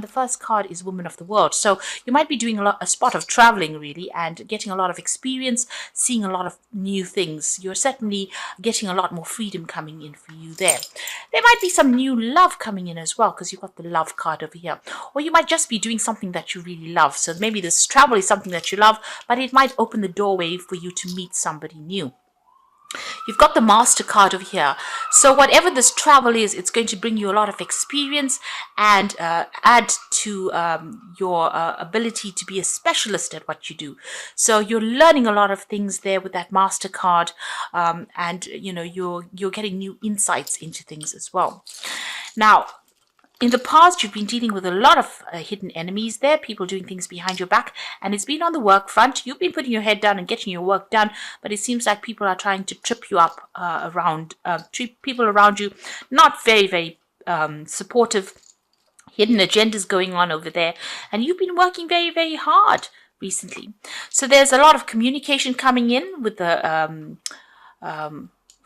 the first card is Woman of the World. So you might be doing a spot of traveling really and getting a lot of experience, seeing a lot of new things. You're certainly getting a lot more freedom coming in for you there. There might be some new love coming in as well, because you've got the love card over here. Or you might just be doing something that you really love. So maybe this travel is something that you love, but it might open the doorway for you to meet somebody new. You've got the Master card over here. So whatever this travel is, it's going to bring you a lot of experience and add to your ability to be a specialist at what you do. So you're learning a lot of things there with that Master card, and you're getting new insights into things as well. Now, in the past, you've been dealing with a lot of hidden enemies there, people doing things behind your back, and it's been on the work front. You've been putting your head down and getting your work done, but it seems like people are trying to trip you up people around you, not very, very supportive, hidden agendas going on over there, and you've been working very, very hard recently. So there's a lot of communication coming in with the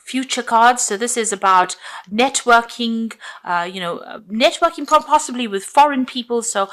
future cards. So this is about networking, networking possibly with foreign people. So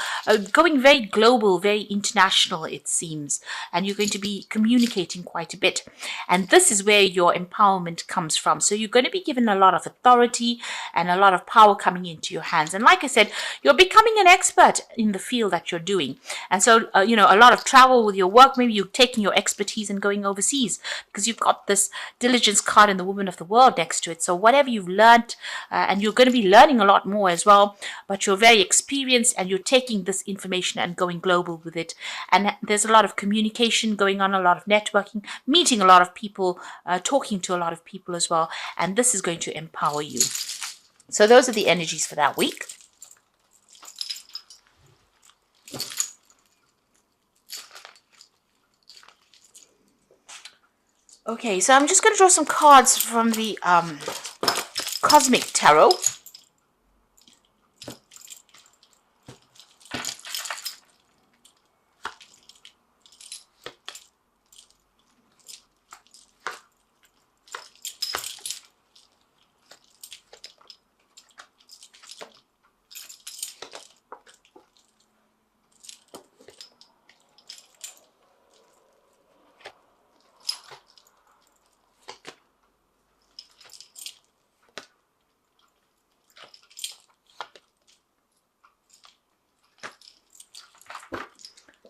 going very global, very international, it seems. And you're going to be communicating quite a bit. And this is where your empowerment comes from. So you're going to be given a lot of authority and a lot of power coming into your hands. And like I said, you're becoming an expert in the field that you're doing. And so, a lot of travel with your work, maybe you're taking your expertise and going overseas, because you've got this diligence card in the Woman of the World next to it. So whatever you've learned, and you're going to be learning a lot more as well, but you're very experienced and you're taking this information and going global with it. And there's a lot of communication going on, a lot of networking, meeting a lot of people, talking to a lot of people as well. And this is going to empower you. So those are the energies for that week. Okay, so I'm just going to draw some cards from the Cosmic Tarot.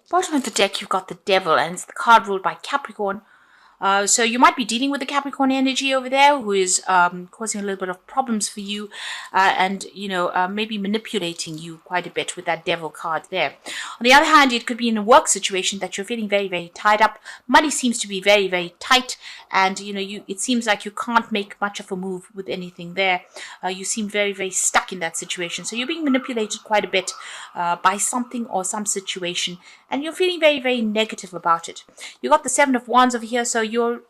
Bottom of the deck, you've got the Devil, and it's the card ruled by Capricorn. So you might be dealing with the Capricorn energy over there, who is causing a little bit of problems for you, and maybe manipulating you quite a bit with that Devil card there. On the other hand, it could be in a work situation that you're feeling very, very tied up. Money seems to be very, very tight, and it seems like you can't make much of a move with anything there. You seem very, very stuck in that situation. So you're being manipulated quite a bit by something or some situation, and you're feeling very, very negative about it. You got the Seven of Wands over here, so you're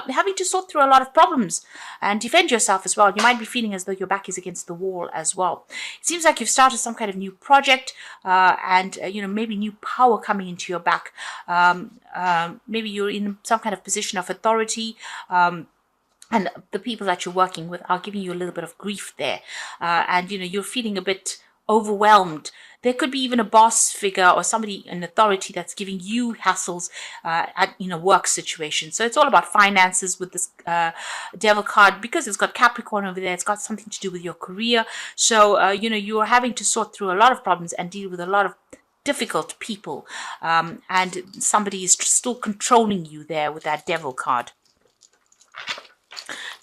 having to sort through a lot of problems and defend yourself as well. You might be feeling as though your back is against the wall as well. It seems like you've started some kind of new project, and maybe new power coming into your back. Maybe you're in some kind of position of authority. And the people that you're working with are giving you a little bit of grief there. And you're feeling a bit overwhelmed. There could be even a boss figure or somebody in authority that's giving you hassles in a work situation. So it's all about finances with this Devil card, because it's got Capricorn over there. It's got something to do with your career. So you are having to sort through a lot of problems and deal with a lot of difficult people, and somebody is still controlling you there with that Devil card.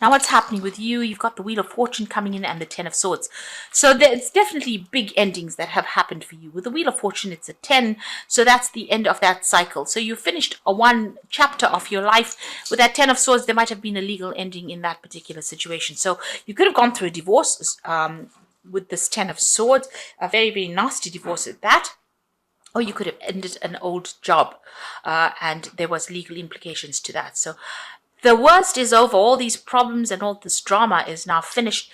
Now what's happening with you? You've got the Wheel of Fortune coming in and the Ten of Swords. So there's definitely big endings that have happened for you. With the Wheel of Fortune, it's a 10. So that's the end of that cycle. So you finished one chapter of your life. With that Ten of Swords, there might have been a legal ending in that particular situation. So you could have gone through a divorce with this Ten of Swords. A very, very nasty divorce at that. Or you could have ended an old job, and there was legal implications to that. So the worst is over. All these problems and all this drama is now finished.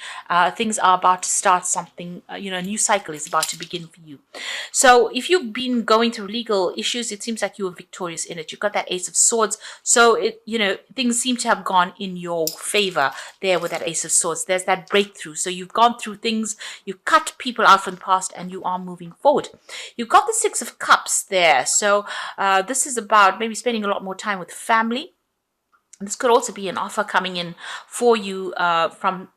Things are about to start something, a new cycle is about to begin for you. So if you've been going through legal issues, it seems like you were victorious in it. You've got that Ace of Swords. So things seem to have gone in your favor there with that Ace of Swords. There's that breakthrough. So you've gone through things, you've cut people out from the past, and you are moving forward. You've got the Six of Cups there. So this is about maybe spending a lot more time with family. This could also be an offer coming in for you from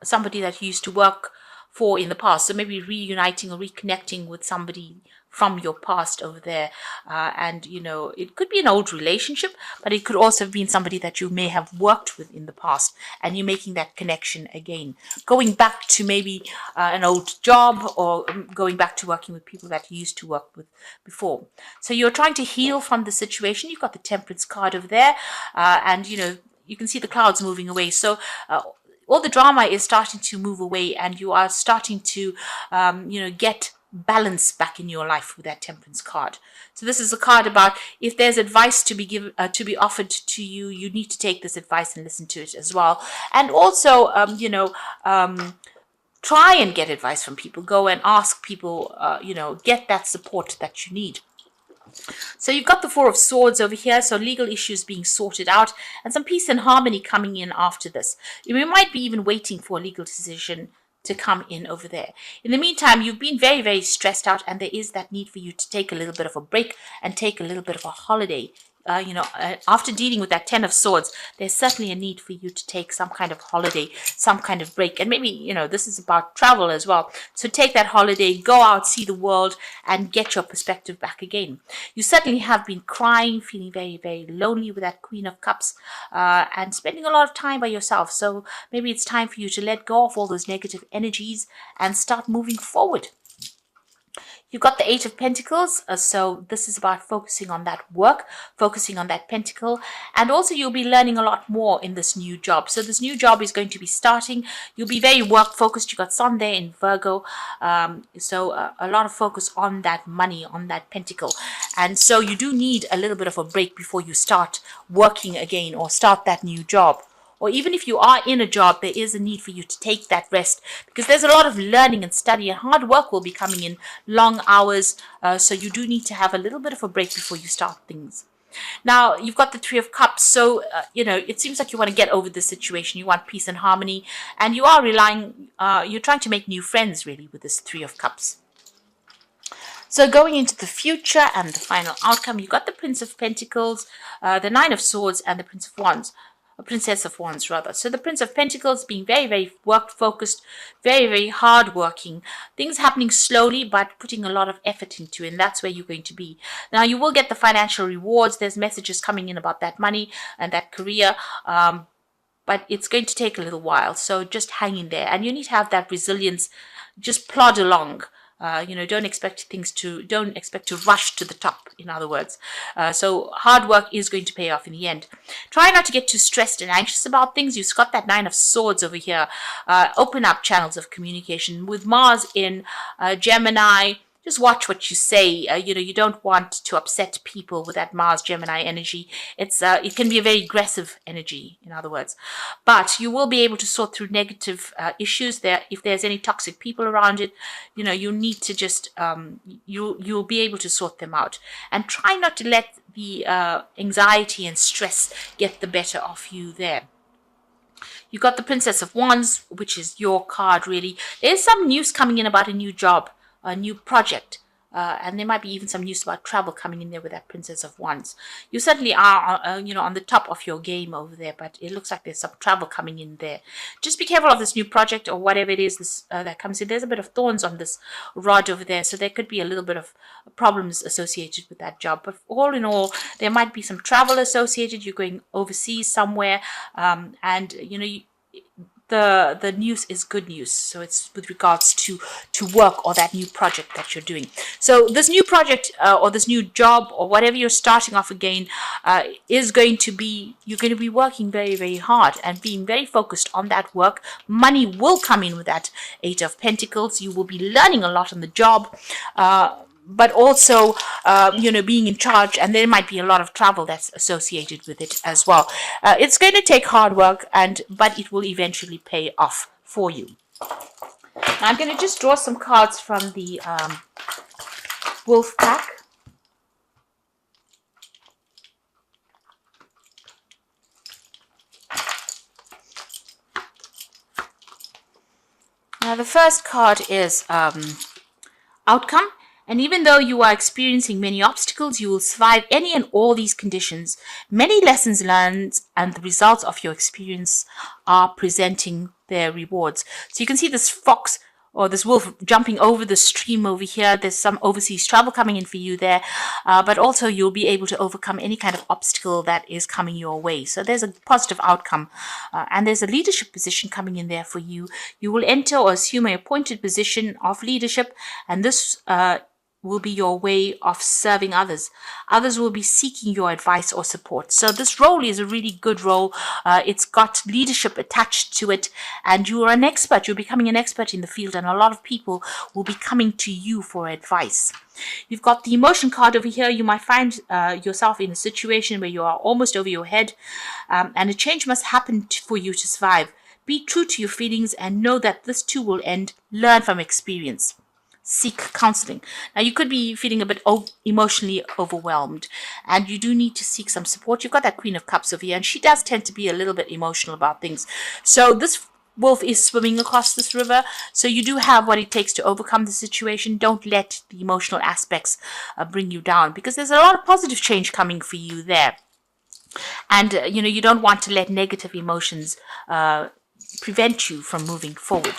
somebody that you used to work for in the past. So maybe reuniting or reconnecting with somebody from your past over there. And it could be an old relationship, but it could also have been somebody that you may have worked with in the past, and you're making that connection again. Going back to maybe an old job, or going back to working with people that you used to work with before. So you're trying to heal from the situation. You've got the Temperance card over there, and you can see the clouds moving away. So all the drama is starting to move away, and you are starting to get balance back in your life with that Temperance card. So this is a card about, if there's advice to be given, to be offered to you, you need to take this advice and listen to it as well. And also try and get advice from people. Go and ask people, get that support that you need. So you've got the Four of Swords over here, so legal issues being sorted out, and some peace and harmony coming in after this. You might be even waiting for a legal decision to come in over there. In the meantime, you've been very, very stressed out, and there is that need for you to take a little bit of a break and take a little bit of a holiday. After dealing with that Ten of Swords, there's certainly a need for you to take some kind of holiday, some kind of break. And maybe, this is about travel as well. So take that holiday, go out, see the world, and get your perspective back again. You certainly have been crying, feeling very, very lonely with that Queen of Cups, and spending a lot of time by yourself. So maybe it's time for you to let go of all those negative energies and start moving forward. You've got the Eight of Pentacles, so this is about focusing on that work, focusing on that pentacle, and also you'll be learning a lot more in this new job. So this new job is going to be starting. You'll be very work-focused. You've got Sun there in Virgo, so a lot of focus on that money, on that pentacle. And so you do need a little bit of a break before you start working again or start that new job. Or even if you are in a job, there is a need for you to take that rest, because there's a lot of learning and study, and hard work will be coming in, long hours. So you do need to have a little bit of a break before you start things. Now, you've got the Three of Cups. So, it seems like you want to get over this situation. You want peace and harmony, and you are you're trying to make new friends really with this Three of Cups. So going into the future and the final outcome, you've got the Prince of Pentacles, the Nine of Swords, and the Prince of Wands. A Princess of Wands, rather. So the Prince of Pentacles being very, very work-focused, very, very hard-working. Things happening slowly, but putting a lot of effort into it, and that's where you're going to be. Now, you will get the financial rewards. There's messages coming in about that money and that career, but it's going to take a little while. So just hang in there, and you need to have that resilience. Just plod along. Don't expect to rush to the top, in other words. So hard work is going to pay off in the end. Try not to get too stressed and anxious about things. You've got that Nine of Swords over here. Open up channels of communication. With Mars in Gemini, just watch what you say. You don't want to upset people with that Mars Gemini energy. It can be a very aggressive energy, in other words. But you will be able to sort through negative issues there. If there's any toxic people around it, you need to just you'll be able to sort them out. And try not to let the anxiety and stress get the better of you there. You've got the Princess of Wands, which is your card, really. There's some news coming in about a new job, a new project, and there might be even some news about travel coming in there with that Princess of Wands. You certainly are, on the top of your game over there, but it looks like there's some travel coming in there. Just be careful of this new project or whatever it is that comes in. There's a bit of thorns on this rod over there, so there could be a little bit of problems associated with that job. But all in all, there might be some travel associated. You're going overseas somewhere, and the news is good news. So it's with regards to work or that new project that you're doing. So this new project or this new job or whatever you're starting off again you're going to be working very, very hard and being very focused on that work. Money will come in with that Eight of Pentacles. You will be learning a lot on the job, but also, being in charge, and there might be a lot of travel that's associated with it as well. It's going to take hard work, but it will eventually pay off for you. Now, I'm going to just draw some cards from the wolf pack. Now the first card is outcome. And even though you are experiencing many obstacles, you will survive any and all these conditions. Many lessons learned and the results of your experience are presenting their rewards. So you can see this fox or this wolf jumping over the stream over here. There's some overseas travel coming in for you there, but also you'll be able to overcome any kind of obstacle that is coming your way. So there's a positive outcome, and there's a leadership position coming in there for you. You will enter or assume an appointed position of leadership, and this will be your way of serving others. Others will be seeking your advice or support. So this role is a really good role. It's got leadership attached to it, and you are an expert. You're becoming an expert in the field, and a lot of people will be coming to you for advice. You've got the emotion card over here. You might find yourself in a situation where you are almost over your head, and a change must happen for you to survive. Be true to your feelings and know that this too will end. Learn from experience. Seek counseling. Now, you could be feeling a bit emotionally overwhelmed, and you do need to seek some support. You've got that Queen of Cups over here, and she does tend to be a little bit emotional about things. So this wolf is swimming across this river, so you do have what it takes to overcome the situation. Don't let the emotional aspects bring you down, because there's a lot of positive change coming for you there. And, you don't want to let negative emotions prevent you from moving forward.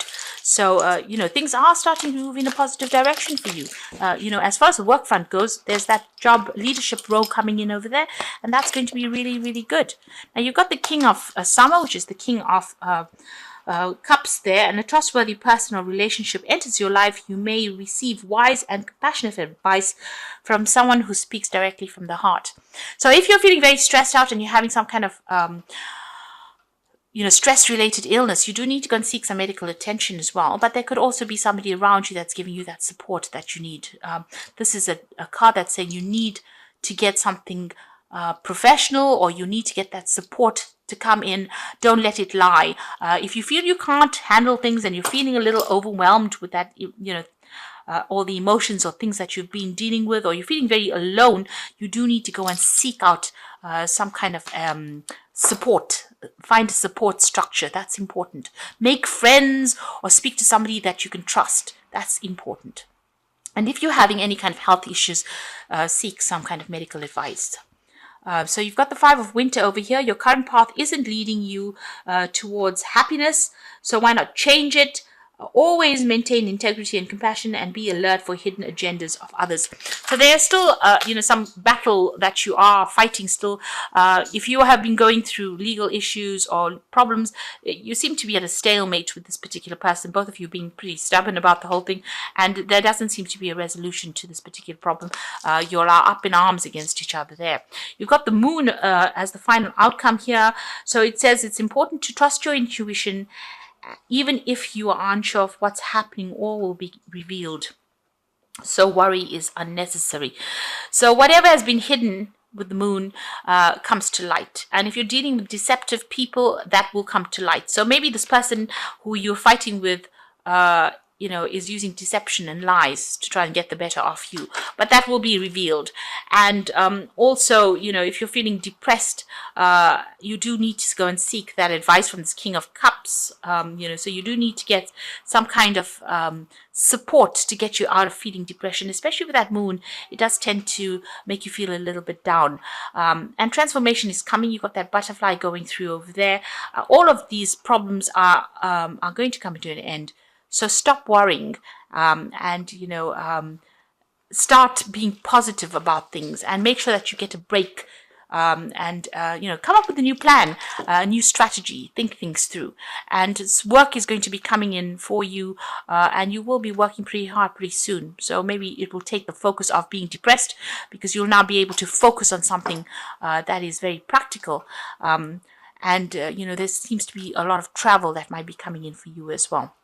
So, things are starting to move in a positive direction for you. As far as the work front goes, there's that job leadership role coming in over there, and that's going to be really, really good. Now, you've got the King of Summer, which is the King of Cups there, and a trustworthy person or relationship enters your life. You may receive wise and compassionate advice from someone who speaks directly from the heart. So if you're feeling very stressed out and you're having some kind of stress-related illness, you do need to go and seek some medical attention as well. But there could also be somebody around you that's giving you that support that you need. This is a card that's saying you need to get something professional, or you need to get that support to come in. Don't let it lie. If you feel you can't handle things and you're feeling a little overwhelmed with that, all the emotions or things that you've been dealing with, or you're feeling very alone, you do need to go and seek out some kind of support. Find a support structure. That's important. Make friends or speak to somebody that you can trust. That's important. And if you're having any kind of health issues, seek some kind of medical advice. So you've got the Five of Winter over here. Your current path isn't leading you towards happiness, so why not change it? Always maintain integrity and compassion, and be alert for hidden agendas of others. So there's still, some battle that you are fighting still. If you have been going through legal issues or problems, you seem to be at a stalemate with this particular person. Both of you being pretty stubborn about the whole thing, and there doesn't seem to be a resolution to this particular problem. You are up in arms against each other there. You've got the Moon as the final outcome here. So it says it's important to trust your intuition. Even if you are unsure of what's happening, all will be revealed. So worry is unnecessary. So whatever has been hidden with the Moon comes to light. And if you're dealing with deceptive people, that will come to light. So maybe this person who you're fighting with is using deception and lies to try and get the better of you. But that will be revealed. And also, if you're feeling depressed, you do need to go and seek that advice from this King of Cups. So you do need to get some kind of support to get you out of feeling depression, especially with that Moon. It does tend to make you feel a little bit down. And transformation is coming. You've got that butterfly going through over there. All of these problems are going to come to an end. So stop worrying and start being positive about things, and make sure that you get a break and come up with a new plan, a new strategy, think things through. And work is going to be coming in for you, and you will be working pretty hard pretty soon. So maybe it will take the focus off being depressed, because you'll now be able to focus on something that is very practical. And there seems to be a lot of travel that might be coming in for you as well.